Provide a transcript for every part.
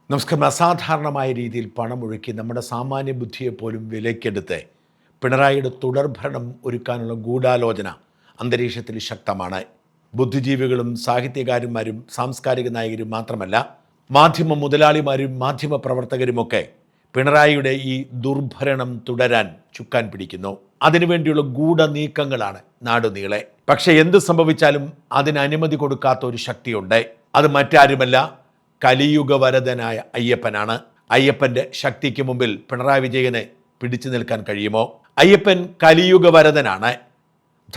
നമസ്കാരം. അസാധാരണമായ രീതിയിൽ പണമൊഴുക്കി നമ്മുടെ സാമാന്യ ബുദ്ധിയെപ്പോലും വിലക്കെടുത്ത് പിണറായിയുടെ തുടർഭരണം ഒരുക്കാനുള്ള ഗൂഢാലോചന അന്തരീക്ഷത്തിൽ ശക്തമാണ്. ബുദ്ധിജീവികളും സാഹിത്യകാരന്മാരും സാംസ്കാരിക നായകരും മാത്രമല്ല, മാധ്യമ മുതലാളിമാരും മാധ്യമ പ്രവർത്തകരുമൊക്കെ പിണറായിയുടെ ഈ ദുർഭരണം തുടരാൻ ചുക്കാൻ പിടിക്കുന്നു. അതിനുവേണ്ടിയുള്ള ഗൂഢനീക്കങ്ങളാണ് നാടുനീളെ. പക്ഷെ എന്ത് സംഭവിച്ചാലും അതിന് അനുമതി കൊടുക്കാത്ത ഒരു ശക്തിയുണ്ട്. അത് മറ്റാരുമല്ല, കലിയുഗവരദനായ അയ്യപ്പനാണ്. അയ്യപ്പന്റെ ശക്തിക്ക് മുമ്പിൽ പിണറായി വിജയനെ പിടിച്ചു നിൽക്കാൻ കഴിയുമോ? അയ്യപ്പൻ കലിയുഗവരദനാണ്,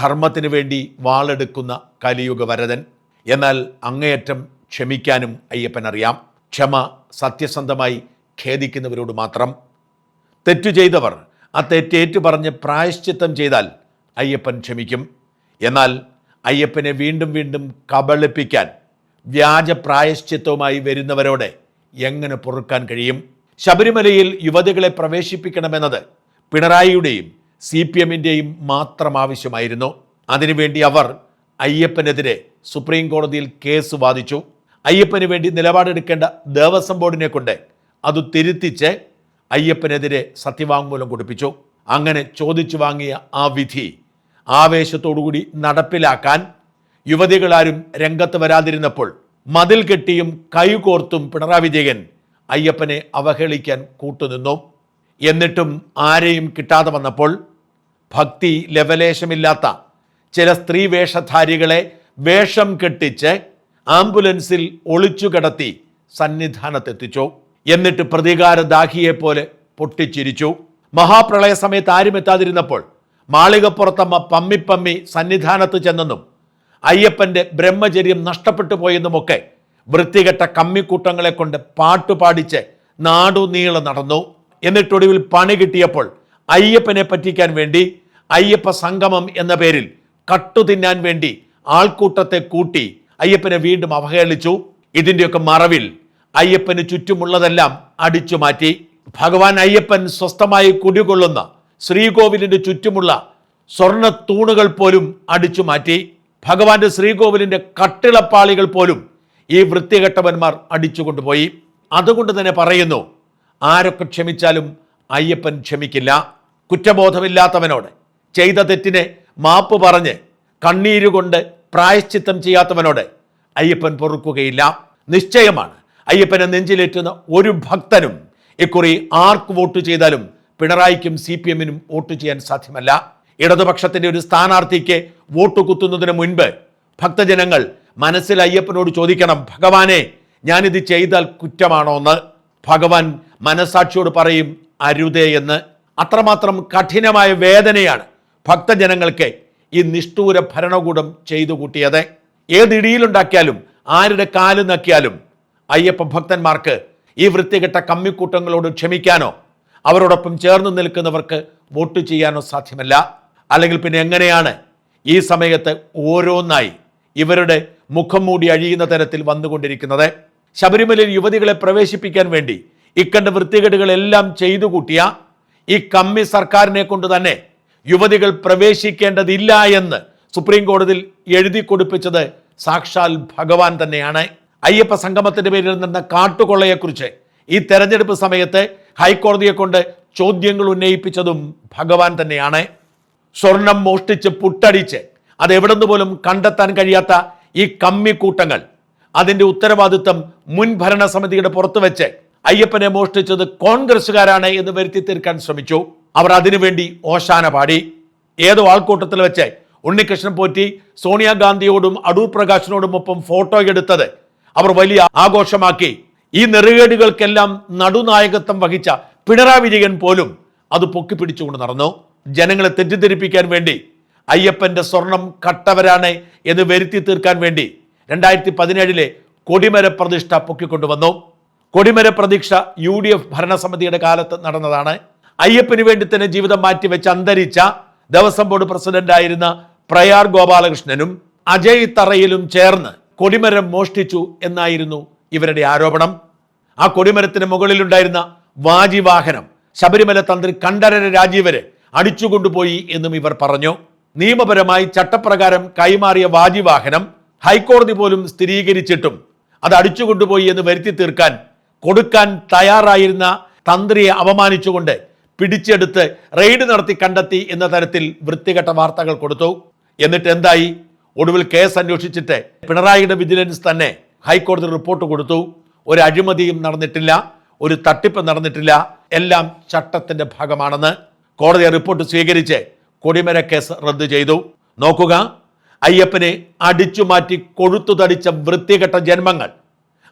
ധർമ്മത്തിന് വേണ്ടി വാളെടുക്കുന്ന കലിയുഗവരദൻ. എന്നാൽ അങ്ങേയറ്റം ക്ഷമിക്കാനും അയ്യപ്പൻ അറിയാം. ക്ഷമ സത്യസന്ധമായി ഖേദിക്കുന്നവരോട് മാത്രം. തെറ്റു ചെയ്തവർ ആ തെറ്റേറ്റു പറഞ്ഞ് പ്രായശ്ചിത്തം ചെയ്താൽ അയ്യപ്പൻ ക്ഷമിക്കും. എന്നാൽ അയ്യപ്പനെ വീണ്ടും വീണ്ടും കബളിപ്പിക്കാൻ വ്യാജ പ്രായശ്ചിത്തവുമായി വരുന്നവരോട് എങ്ങനെ പൊറുക്കാൻ കഴിയും? ശബരിമലയിൽ യുവതികളെ പ്രവേശിപ്പിക്കണമെന്നത് പിണറായിയുടെയും CPM-ൻ്റെയും മാത്രം ആവശ്യമായിരുന്നു. അതിനുവേണ്ടി അവർ അയ്യപ്പനെതിരെ സുപ്രീം കോടതിയിൽ കേസ് വാദിച്ചു. അയ്യപ്പന് വേണ്ടി നിലപാടെടുക്കേണ്ട ദേവസ്വം ബോർഡിനെ കൊണ്ട് അത് തിരുത്തിച്ച് അയ്യപ്പനെതിരെ സത്യവാങ്മൂലം കൊടുപ്പിച്ചു. അങ്ങനെ ചോദിച്ചു വാങ്ങിയ ആ വിധി ആവേശത്തോടുകൂടി നടപ്പിലാക്കാൻ യുവതികളാരും രംഗത്ത് വരാതിരുന്നപ്പോൾ മതിൽ കെട്ടിയും കൈകോർത്തും പിണറായി വിജയൻ അയ്യപ്പനെ അവഹേളിക്കാൻ കൂട്ടുനിന്നു. എന്നിട്ടും ആരെയും കിട്ടാതെ വന്നപ്പോൾ ഭക്തി ലവലേശമില്ലാത്ത ചില സ്ത്രീ വേഷധാരികളെ വേഷം കെട്ടിച്ച് ആംബുലൻസിൽ ഒളിച്ചു കടത്തി സന്നിധാനത്തെത്തിച്ചു. എന്നിട്ട് പ്രതികാരദാഹിയെപ്പോലെ പൊട്ടിച്ചിരിച്ചു. മഹാപ്രളയ സമയത്ത് ആരും എത്താതിരുന്നപ്പോൾ മാളികപ്പുറത്തമ്മ പമ്മി സന്നിധാനത്ത് ചെന്നെന്നും അയ്യപ്പന്റെ ബ്രഹ്മചര്യം നഷ്ടപ്പെട്ടു പോയെന്നുമൊക്കെ വൃത്തികെട്ട കമ്മിക്കൂട്ടങ്ങളെ കൊണ്ട് പാട്ടുപാടിച്ച് നാടുനീളെ നടന്നു. എന്നിട്ടൊടുവിൽ പണി കിട്ടിയപ്പോൾ അയ്യപ്പനെ പറ്റിക്കാൻ വേണ്ടി അയ്യപ്പ സംഗമം എന്ന പേരിൽ കട്ടുതിന്നാൻ വേണ്ടി ആൾക്കൂട്ടത്തെ കൂട്ടി അയ്യപ്പനെ വീണ്ടും അവഹേളിച്ചു. ഇതിൻ്റെയൊക്കെ മറവിൽ അയ്യപ്പന് ചുറ്റുമുള്ളതെല്ലാം അടിച്ചു മാറ്റി. ഭഗവാൻ അയ്യപ്പൻ സ്വസ്ഥമായി കുടികൊള്ളുന്ന ശ്രീകോവിലിന്റെ ചുറ്റുമുള്ള സ്വർണ്ണ തൂണുകൾ പോലും അടിച്ചു മാറ്റി. ഭഗവാന്റെ ശ്രീകോവിലിന്റെ കട്ടിളപ്പാളികൾ പോലും ഈ വൃത്തികെട്ടവന്മാർ അടിച്ചു കൊണ്ടുപോയി. അതുകൊണ്ട് തന്നെ പറയുന്നു, ആരൊക്കെ ക്ഷമിച്ചാലും അയ്യപ്പൻ ക്ഷമിക്കില്ല. കുറ്റബോധമില്ലാത്തവനോട്, ചെയ്ത തെറ്റിനെ മാപ്പ് പറഞ്ഞ് കണ്ണീരുകൊണ്ട് പ്രായശ്ചിത്തം ചെയ്യാത്തവനോട് അയ്യപ്പൻ പൊറുക്കുകയില്ല. നിശ്ചയമാണ്, അയ്യപ്പനെ നെഞ്ചിലേറ്റുന്ന ഒരു ഭക്തനും ഇക്കുറി ആർക്ക് വോട്ട് ചെയ്താലും പിണറായിക്കും CPM-നും വോട്ട് ചെയ്യാൻ സാധ്യമല്ല. ഇടതുപക്ഷത്തിന്റെ ഒരു സ്ഥാനാർത്ഥിക്ക് വോട്ട് കുത്തുന്നതിന് മുൻപ് ഭക്തജനങ്ങൾ മനസ്സിൽ അയ്യപ്പനോട് ചോദിക്കണം, ഭഗവാനെ, ഞാനിത് ചെയ്താൽ കുറ്റമാണോ എന്ന്. ഭഗവാൻ മനസാക്ഷിയോട് പറയും അരുതേ എന്ന്. അത്രമാത്രം കഠിനമായ വേദനയാണ് ഭക്തജനങ്ങൾക്ക് ഈ നിഷ്ഠൂര ഭരണകൂടം ചെയ്തു കൂട്ടിയത്. ഏതിടിയിലുണ്ടാക്കിയാലും ആരുടെ കാല് നക്കിയാലും അയ്യപ്പ ഭക്തന്മാർക്ക് ഈ വൃത്തികെട്ട കമ്മിക്കൂട്ടങ്ങളോട് ക്ഷമിക്കാനോ അവരോടൊപ്പം ചേർന്ന് നിൽക്കുന്നവർക്ക് വോട്ട് ചെയ്യാനോ സാധ്യമല്ല. അല്ലെങ്കിൽ പിന്നെ എങ്ങനെയാണ് ഈ സമയത്ത് ഓരോന്നായി ഇവരുടെ മുഖം മൂടി അഴിയുന്ന തരത്തിൽ വന്നുകൊണ്ടിരിക്കുന്നത്? ശബരിമലയിൽ യുവതികളെ പ്രവേശിപ്പിക്കാൻ വേണ്ടി ഇക്കണ്ട വൃത്തികേടുകളെല്ലാം ചെയ്തു കൂട്ടിയ ഈ കമ്മി സർക്കാരിനെ കൊണ്ട് തന്നെ യുവതികൾ പ്രവേശിക്കേണ്ടതില്ല എന്ന് സുപ്രീം കോടതിയിൽ എഴുതി കൊടുപ്പിച്ചത് സാക്ഷാൽ ഭഗവാൻ തന്നെയാണ്. അയ്യപ്പ സംഗമത്തിന്റെ പേരിൽ നിന്ന കാട്ടുകൊള്ളയെക്കുറിച്ച് ഈ തെരഞ്ഞെടുപ്പ് സമയത്ത് ഹൈക്കോടതിയെ കൊണ്ട് ചോദ്യങ്ങൾ ഉന്നയിപ്പിച്ചതും ഭഗവാൻ തന്നെയാണ്. സ്വർണം മോഷ്ടിച്ച് പുട്ടടിച്ച് അതെവിടെന്ന് പോലും കണ്ടെത്താൻ കഴിയാത്ത ഈ കമ്മിക്കൂട്ടങ്ങൾ അതിന്റെ ഉത്തരവാദിത്വം മുൻ ഭരണസമിതിയുടെ പുറത്തു വെച്ച് അയ്യപ്പനെ മോഷ്ടിച്ചത് കോൺഗ്രസ്സുകാരാണ് എന്ന് വരുത്തി തീർക്കാൻ ശ്രമിച്ചു. അവർ അതിനുവേണ്ടി ഓശാന പാടി. ഏതോ ആൾക്കൂട്ടത്തിൽ വെച്ച് ഉണ്ണികൃഷ്ണൻ പോറ്റി സോണിയാഗാന്ധിയോടും അടൂർ പ്രകാശിനോടും ഒപ്പം ഫോട്ടോ എടുത്തത് അവർ വലിയ ആഘോഷമാക്കി. ഈ നെറുകേടുകൾക്കെല്ലാം നടുനായകത്വം വഹിച്ച പിണറായി വിജയൻ പോലും അത് പൊക്കിപ്പിടിച്ചുകൊണ്ട് നടന്നു. ജനങ്ങളെ തെറ്റിദ്ധരിപ്പിക്കാൻ വേണ്ടി അയ്യപ്പന്റെ സ്വർണം കട്ടവരാണ് എന്ന് വരുത്തി തീർക്കാൻ വേണ്ടി 2017 കൊടിമര പ്രതിഷ്ഠ പൊക്കിക്കൊണ്ടുവന്നു. കൊടിമര പ്രതിഷ്ഠ UDF ഭരണസമിതിയുടെ കാലത്ത് നടന്നതാണ്. അയ്യപ്പന് വേണ്ടി തന്നെ ജീവിതം മാറ്റിവെച്ച് അന്തരിച്ച ദേവസ്വം ബോർഡ് പ്രസിഡന്റായിരുന്ന പ്രയാർ ഗോപാലകൃഷ്ണനും അജയ് തറയിലും ചേർന്ന് കൊടിമരം മോഷ്ടിച്ചു എന്നായിരുന്നു ഇവരുടെ ആരോപണം. ആ കൊടിമരത്തിന് മുകളിലുണ്ടായിരുന്ന വാജിവാഹനം ശബരിമല തന്ത്രി കണ്ഠരര രാജീവര് അടിച്ചുകൊണ്ടുപോയി എന്നും ഇവർ പറഞ്ഞു. നിയമപരമായി ചട്ടപ്രകാരം കൈമാറിയ വാജിവാഹനം ഹൈക്കോടതി പോലും സ്ഥിരീകരിച്ചിട്ടും അത് അടിച്ചുകൊണ്ടുപോയി എന്ന് വരുത്തി തീർക്കാൻ കൊടുക്കാൻ തയ്യാറായിരുന്ന തന്ത്രിയെ അപമാനിച്ചുകൊണ്ട് പിടിച്ചെടുത്ത് റെയ്ഡ് നടത്തി കണ്ടെത്തി എന്ന തരത്തിൽ വൃത്തികെട്ട വാർത്തകൾ കൊടുത്തു. എന്നിട്ട് എന്തായി? ഒടുവിൽ കേസ് അന്വേഷിച്ചിട്ട് പിണറായിയുടെ വിജിലൻസ് തന്നെ ഹൈക്കോടതി റിപ്പോർട്ട് കൊടുത്തു. ഒരു അഴിമതിയും നടന്നിട്ടില്ല, ഒരു തട്ടിപ്പ് നടന്നിട്ടില്ല, എല്ലാം ചട്ടത്തിന്റെ ഭാഗമാണെന്ന്. കോടതി റിപ്പോർട്ട് സ്വീകരിച്ച് കൊടിമര കേസ് റദ്ദു ചെയ്തു. നോക്കുക, അയ്യപ്പനെ അടിച്ചു മാറ്റി കൊഴുത്തു തടിച്ച വൃത്തികെട്ട ജന്മങ്ങൾ,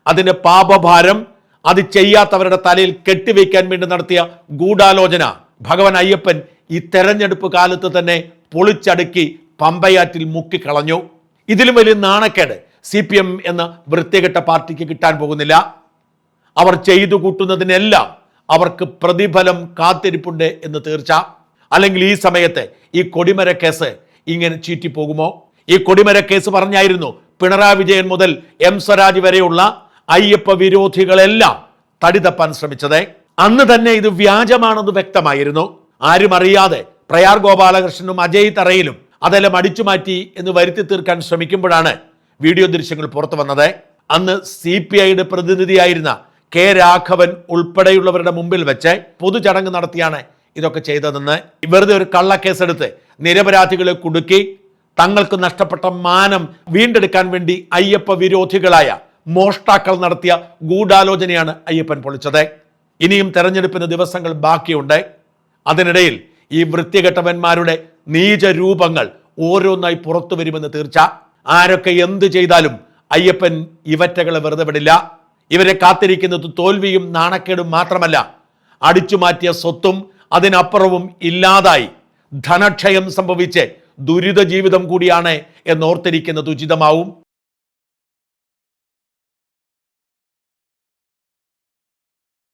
അതിന്റെ പാപഭാരം അത് ചെയ്യാത്തവരുടെ തലയിൽ കെട്ടിവെക്കാൻ വേണ്ടി നടത്തിയ ഗൂഢാലോചന ഭഗവാൻ അയ്യപ്പൻ ഈ തെരഞ്ഞെടുപ്പ് കാലത്ത് തന്നെ പൊളിച്ചടുക്കി പമ്പയാറ്റിൽ മുക്കിക്കളഞ്ഞു. ഇതിലും വലിയ നാണക്കേട് CPM എന്ന വൃത്തികെട്ട പാർട്ടിക്ക് കിട്ടാൻ പോകുന്നില്ല. അവർ ചെയ്തു കൂട്ടുന്നതിനെല്ലാം അവർക്ക് പ്രതിഫലം കാത്തിരിപ്പുണ്ട് എന്ന് തീർച്ച. അല്ലെങ്കിൽ ഈ സമയത്ത് ഈ കൊടിമര കേസ് ഇങ്ങനെ ചീറ്റിപ്പോകുമോ? ഈ കൊടിമര കേസ് പറഞ്ഞായിരുന്നു പിണറായി വിജയൻ മുതൽ M സ്വരാജ് വരെയുള്ള അയ്യപ്പ വിരോധികളെല്ലാം തടി തപ്പാൻ ശ്രമിച്ചത്. അന്ന് തന്നെ ഇത് വ്യാജമാണെന്ന് വ്യക്തമായിരുന്നു. ആരും അറിയാതെ പ്രയാർ ഗോപാലകൃഷ്ണനും അജയ് തറയിലും അതെല്ലാം അടിച്ചു മാറ്റി എന്ന് വരുത്തി തീർക്കാൻ ശ്രമിക്കുമ്പോഴാണ് വീഡിയോ ദൃശ്യങ്ങൾ പുറത്തു വന്നത്. അന്ന് CPIയുടെ പ്രതിനിധിയായിരുന്ന K രാഘവൻ ഉൾപ്പെടെയുള്ളവരുടെ മുമ്പിൽ വെച്ച് പൊതുചടങ്ങ് നടത്തിയാണ് ഇതൊക്കെ ചെയ്തതെന്ന്. വെറുതെ ഒരു കള്ളക്കേസെടുത്ത് നിരപരാധികളെ കുടുക്കി തങ്ങൾക്ക് നഷ്ടപ്പെട്ട മാനം വീണ്ടെടുക്കാൻ വേണ്ടി അയ്യപ്പ വിരോധികളായ മോഷ്ടാക്കൾ നടത്തിയ ഗൂഢാലോചനയാണ് അയ്യപ്പൻ പൊളിച്ചത്. ഇനിയും തെരഞ്ഞെടുപ്പിന് ദിവസങ്ങൾ ബാക്കിയുണ്ട്. അതിനിടയിൽ ഈ വൃത്തികെട്ടവന്മാരുടെ നീചരൂപങ്ങൾ ഓരോന്നായി പുറത്തു വരുമെന്ന് തീർച്ച. ആരൊക്കെ എന്ത് ചെയ്താലും അയ്യപ്പൻ ഇവറ്റകളെ വെറുതെ വിടില്ല. ഇവരെ കാത്തിരിക്കുന്നത് തോൽവിയും നാണക്കേടും മാത്രമല്ല, അടിച്ചു മാറ്റിയ സ്വത്തും അതിനപ്പുറവും ഇല്ലാതായി ധനക്ഷയം സംഭവിച്ച് ദുരിത ജീവിതം കൂടിയാണ് എന്നോർത്തിരിക്കുന്നത് ഉചിതമാവും.